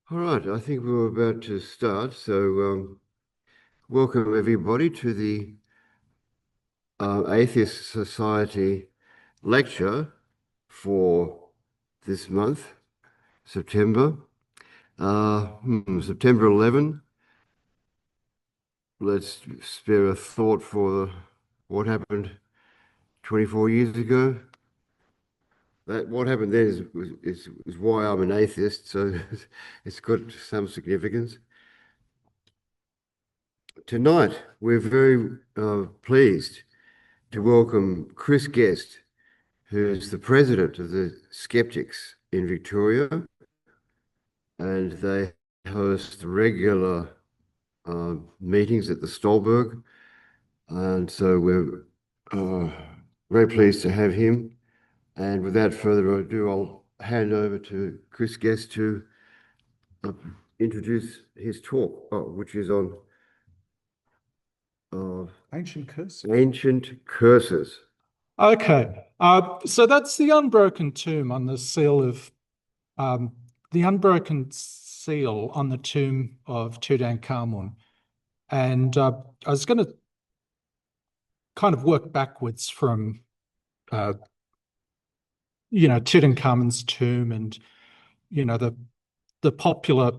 All right, I think we're about to start. So, welcome everybody to the Atheist Society lecture for this month, September. September 11. Let's spare a thought for what happened 24 years ago. That what happened then is why I'm an atheist, so it's got some significance. Tonight, we're very pleased to welcome Chris Guest, who's the president of the Skeptics in Victoria, and they host regular meetings at the Stolberg. And so we're uh, very pleased to have him. And without further ado, I'll hand over to Chris Guest to uh, introduce his talk, which is on Ancient curses. ancient curses. Okay, so that's the unbroken tomb on the seal of the unbroken seal on the tomb of Tutankhamun, and I was going to kind of work backwards from Tutankhamun's tomb and the popular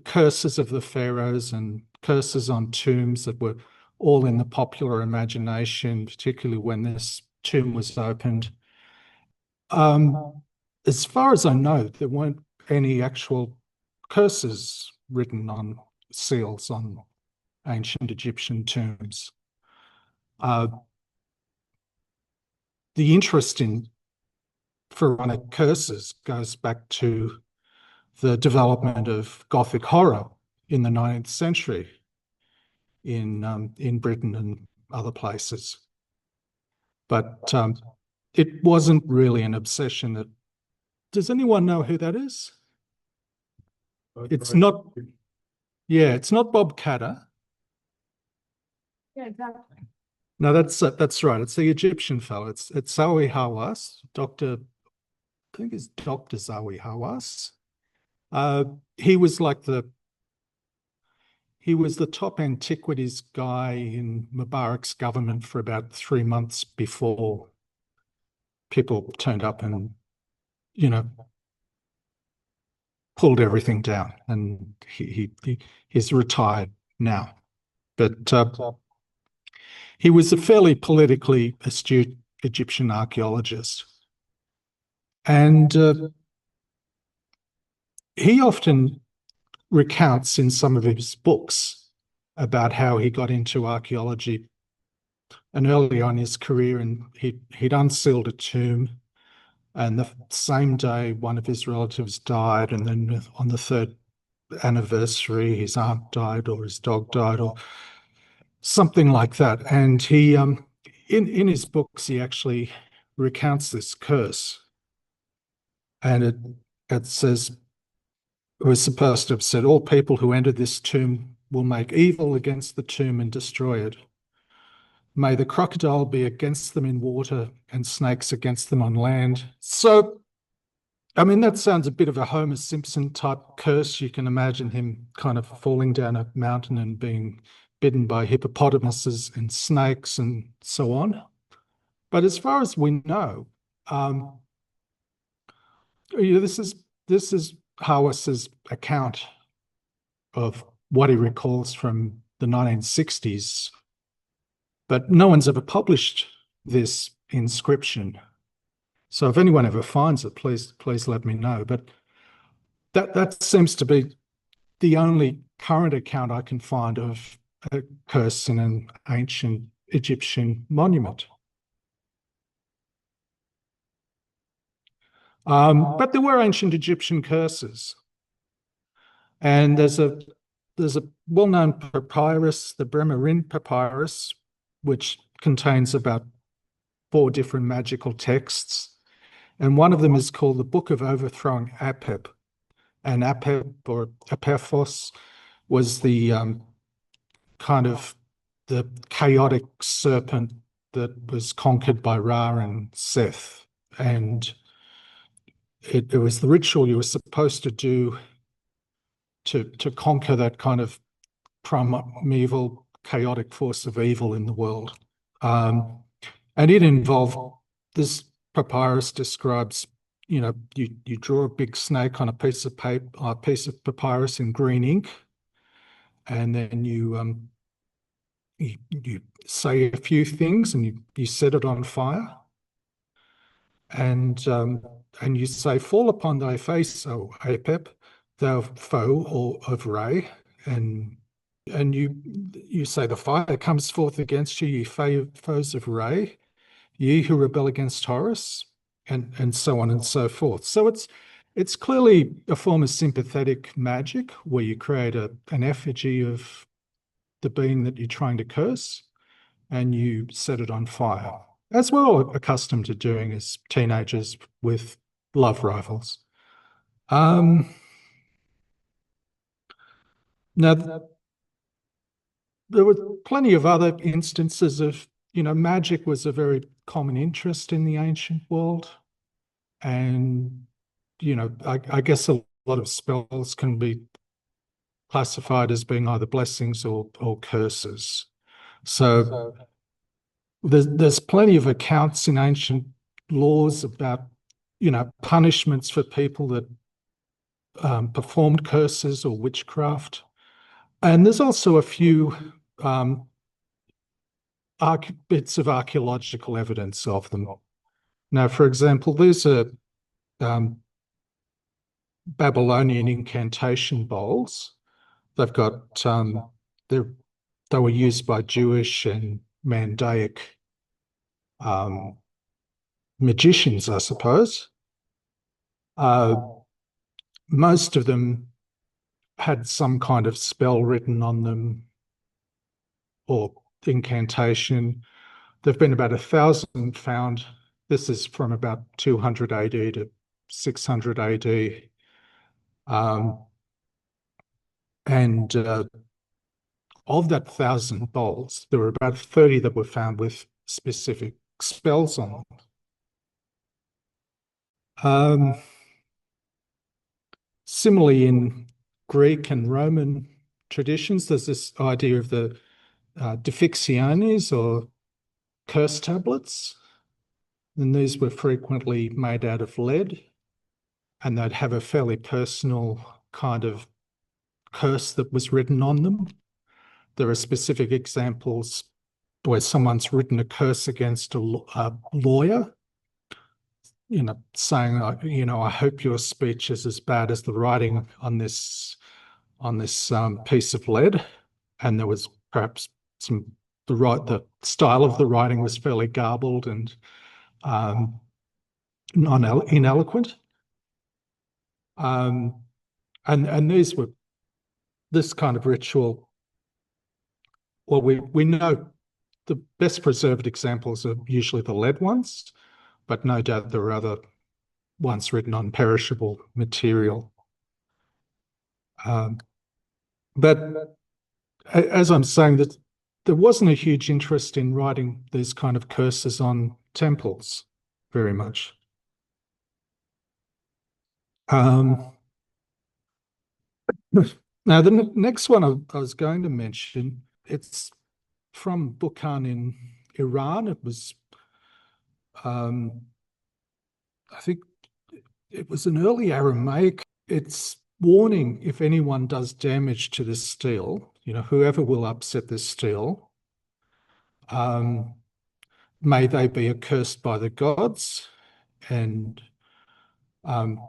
curses of the pharaohs and curses on tombs that were all in the popular imagination, particularly when this tomb was opened. As far as I know, there weren't any actual curses written on seals on ancient Egyptian tombs. The interest in pharaonic curses goes back to the development of Gothic horror in the 19th century in Britain and other places. But it wasn't really an obsession that. Does anyone know who that is? It's not. Yeah, it's not Bob Catter. Yeah, exactly. No, that's right. It's the Egyptian fellow. It's Zawi Hawass, Doctor. I think it's Doctor Zawi Hawass. He was like he was the top antiquities guy in Mubarak's government for about 3 months before people turned up and, pulled everything down. And he's retired now. But he was a fairly politically astute Egyptian archaeologist. And he often recounts in some of his books about how he got into archaeology and early on in his career, and he'd unsealed a tomb, and the same day one of his relatives died, and then on the third anniversary his aunt died or his dog died or something like that. And he in his books he actually recounts this curse, and it says it was supposed to have said, all people who enter this tomb will make evil against the tomb and destroy it. May the crocodile be against them in water and snakes against them on land. So, I mean, that sounds a bit of a Homer Simpson type curse. You can imagine him kind of falling down a mountain and being bitten by hippopotamuses and snakes and so on. But as far as we know, this is Hawass's account of what he recalls from the 1960s, but no one's ever published this inscription. So if anyone ever finds it, please let me know. But that seems to be the only current account I can find of a curse in an ancient Egyptian monument. But there were ancient Egyptian curses. And there's a well-known papyrus, the Bremerin papyrus, which contains about 4 different magical texts. And one of them is called the Book of Overthrowing Apep. And Apep, or Apephos, was the kind of the chaotic serpent that was conquered by Ra and Seth. And it was the ritual you were supposed to do to conquer that kind of primeval chaotic force of evil in the world. And it involved, this papyrus describes, you draw a big snake on a piece of paper, a piece of papyrus in green ink, and then you say a few things and you set it on fire, and you say, "Fall upon thy face, O Apep, thou foe or of Re," and you say, "The fire comes forth against you, ye foes of Re, ye who rebel against Horus," and so on and so forth. So it's clearly a form of sympathetic magic where you create an effigy of the being that you're trying to curse and you set it on fire, as we're all accustomed to doing as teenagers with love rifles. Now, there were plenty of other instances of, magic was a very common interest in the ancient world. And, I guess a lot of spells can be classified as being either blessings or curses. So there's plenty of accounts in ancient laws about, punishments for people that performed curses or witchcraft. And there's also a few bits of archaeological evidence of them. Now, for example, there's a Babylonian incantation bowls. They've got they were used by Jewish and Mandaic magicians, I suppose. Most of them had some kind of spell written on them or incantation. There've been about 1,000 found. This is from about 200 AD to 600 AD. And of that 1,000 bowls, there were about 30 that were found with specific spells on them. Similarly, in Greek and Roman traditions, there's this idea of the Diffictiones, or curse tablets. And these were frequently made out of lead, and they'd have a fairly personal kind of curse that was written on them. There are specific examples where someone's written a curse against a lawyer, saying, "I hope your speech is as bad as the writing on this piece of lead." And there was perhaps the style of the writing was fairly garbled and ineloquent. And this kind of ritual, well, we know the best preserved examples are usually the lead ones, but no doubt there are other ones written on perishable material. But as I'm saying, that there wasn't a huge interest in writing these kind of curses on temples very much. Now, the next one I was going to mention, it's from Bukhan in Iran. It was, I think it was an early Aramaic. It's warning, if anyone does damage to this stele, whoever will upset this stele, may they be accursed by the gods, and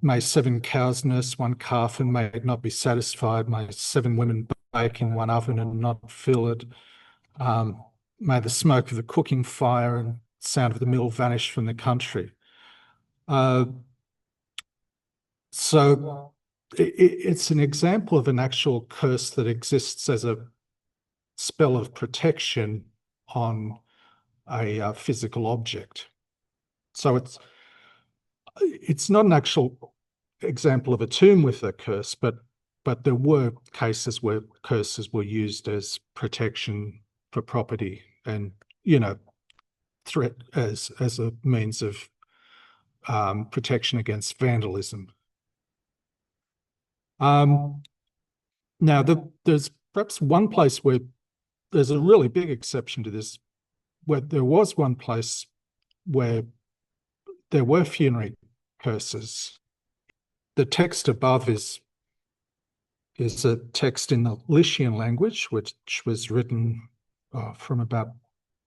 may 7 cows nurse 1 calf and may it not be satisfied. May 7 women bake in 1 oven and not fill it. May the smoke of the cooking fire and sound of the mill vanish from the country. So it's an example of an actual curse that exists as a spell of protection on a physical object. So it's not an actual example of a tomb with a curse, but there were cases where curses were used as protection for property and, threat as a means of protection against vandalism. Now, there's perhaps one place where there's a really big exception to this, where there was one place where there were funerary curses. The text above is a text in the Lycian language, which was written from about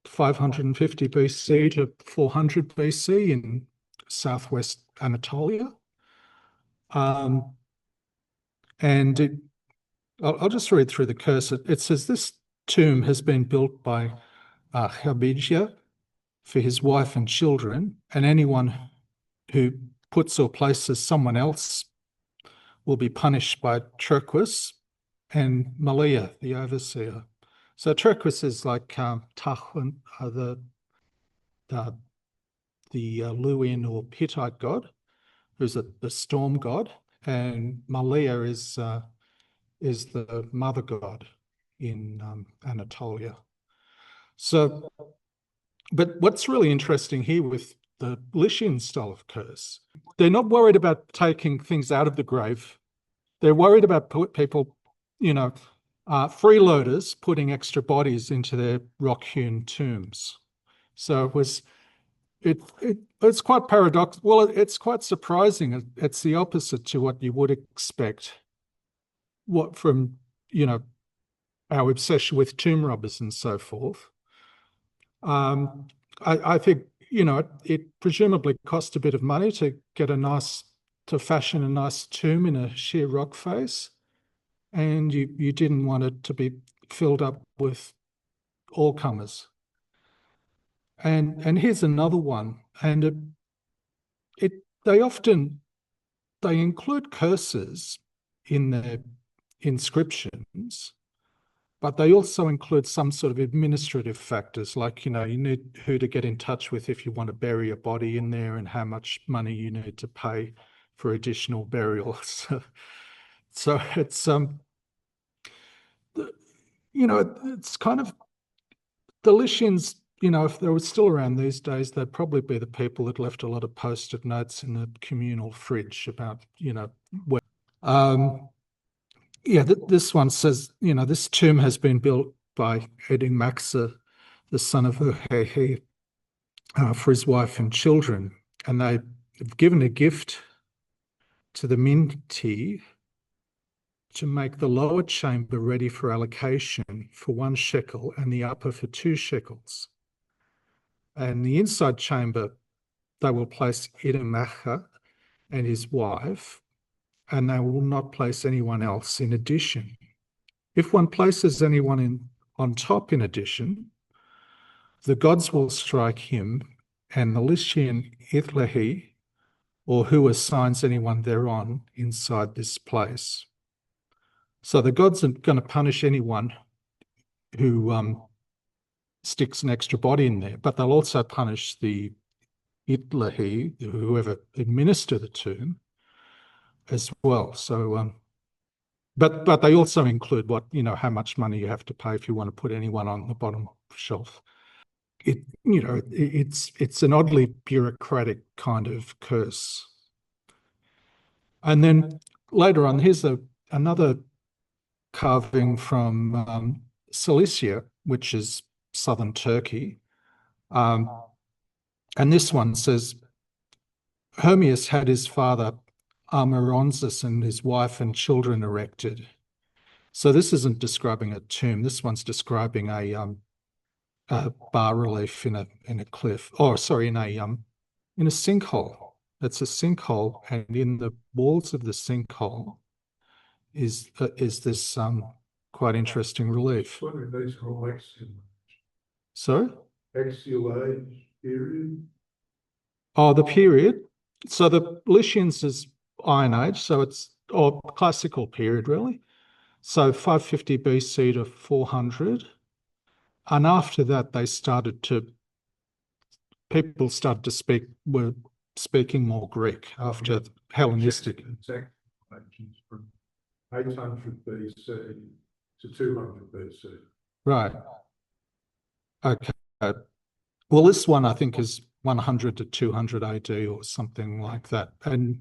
550 BC to 400 BC in southwest Anatolia. And I'll just read through the curse. It says, this tomb has been built by Chabijah for his wife and children, and anyone who puts or places someone else will be punished by Turquoise and Malia, the overseer. So Turquoise is like Tahun, the Luwian or Hittite god, who's the storm god, and Malia is the mother god in Anatolia. So, but what's really interesting here with the Lycian style of curse, they're not worried about taking things out of the grave. They're worried about people, freeloaders putting extra bodies into their rock-hewn tombs. So it's quite paradoxical. Well, it's quite surprising. It's the opposite to what you would expect. What from, our obsession with tomb robbers and so forth. I think, it presumably cost a bit of money to fashion a nice tomb in a sheer rock face. And you didn't want it to be filled up with all comers. And here's another one. And they include curses in their inscriptions, but they also include some sort of administrative factors, like, you need who to get in touch with if you want to bury a body in there and how much money you need to pay for additional burials. So it's, it's kind of, the Lycians, if they were still around these days, they'd probably be the people that left a lot of post-it notes in the communal fridge about, where. This one says, this tomb has been built by Edimaxa, the son of Uhehe, for his wife and children. And they've given a gift to the Minti to make the lower chamber ready for allocation for 1 shekel and the upper for 2 shekels. And the inside chamber, they will place Edimacha and his wife, and they will not place anyone else in addition. If one places anyone on top in addition, the gods will strike him, and the Lycian Ithlehi, or who assigns anyone thereon inside this place. So the gods are going to punish anyone who sticks an extra body in there, but they'll also punish the Ithlehi, whoever administer the tomb, as well. So, but they also include how much money you have to pay if you want to put anyone on the bottom shelf. It's an oddly bureaucratic kind of curse. And then later on, here's another carving from Cilicia, which is southern Turkey. And this one says, Hermias had his father Amaronsis and his wife and children erected. So this isn't describing a tomb. This one's describing a bas relief in a cliff. Oh, sorry, in a sinkhole. It's a sinkhole, and in the walls of the sinkhole is this quite interesting relief. What are these called? Sorry? Axial age period? Oh, the period. So the Lycians is Iron Age, so it's classical period, really. So 550 BC to 400. And after that, people started to were speaking more Greek after Hellenistic. Exact from 800 BC to 200 BC. Right. Okay. Well, this one I think is 100 to 200 AD or something like that. And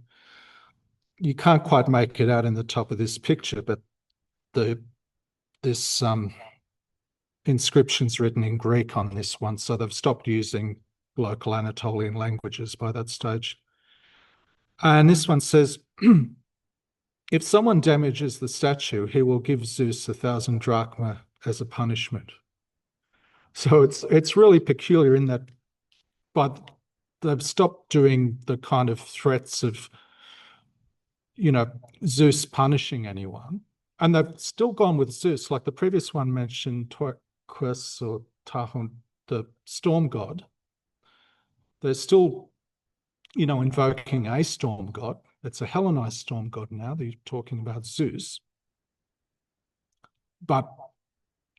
you can't quite make it out in the top of this picture, but this inscriptions written in Greek on this one, so they've stopped using local Anatolian languages by that stage. And this one says, if someone damages the statue, he will give Zeus 1,000 drachma as a punishment. So it's really peculiar in that, but they've stopped doing the kind of threats of, you know, Zeus punishing anyone. And they've still gone with Zeus, like the previous one mentioned, Quis or Tahun, the storm god. They're still, you know, invoking a storm god. It's a Hellenized storm god now. They're talking about Zeus. But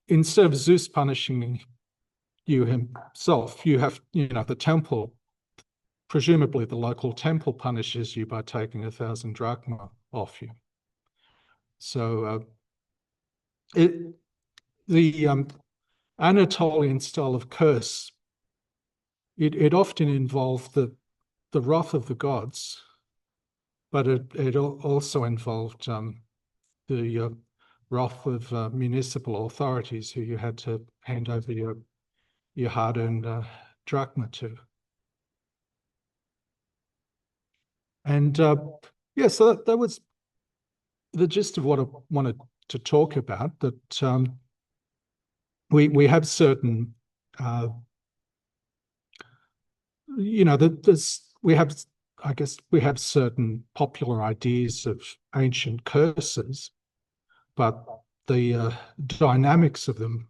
instead of Zeus punishing you himself, you have, you know, the temple, presumably the local temple punishes you by taking 1,000 drachma off you. So the Anatolian style of curse, it often involved the wrath of the gods, but it also involved the wrath of municipal authorities who you had to hand over your hard-earned drachma to. And yeah, so that was the gist of what I wanted to talk about, that we have certain, you know, I guess we have certain popular ideas of ancient curses, but the dynamics of them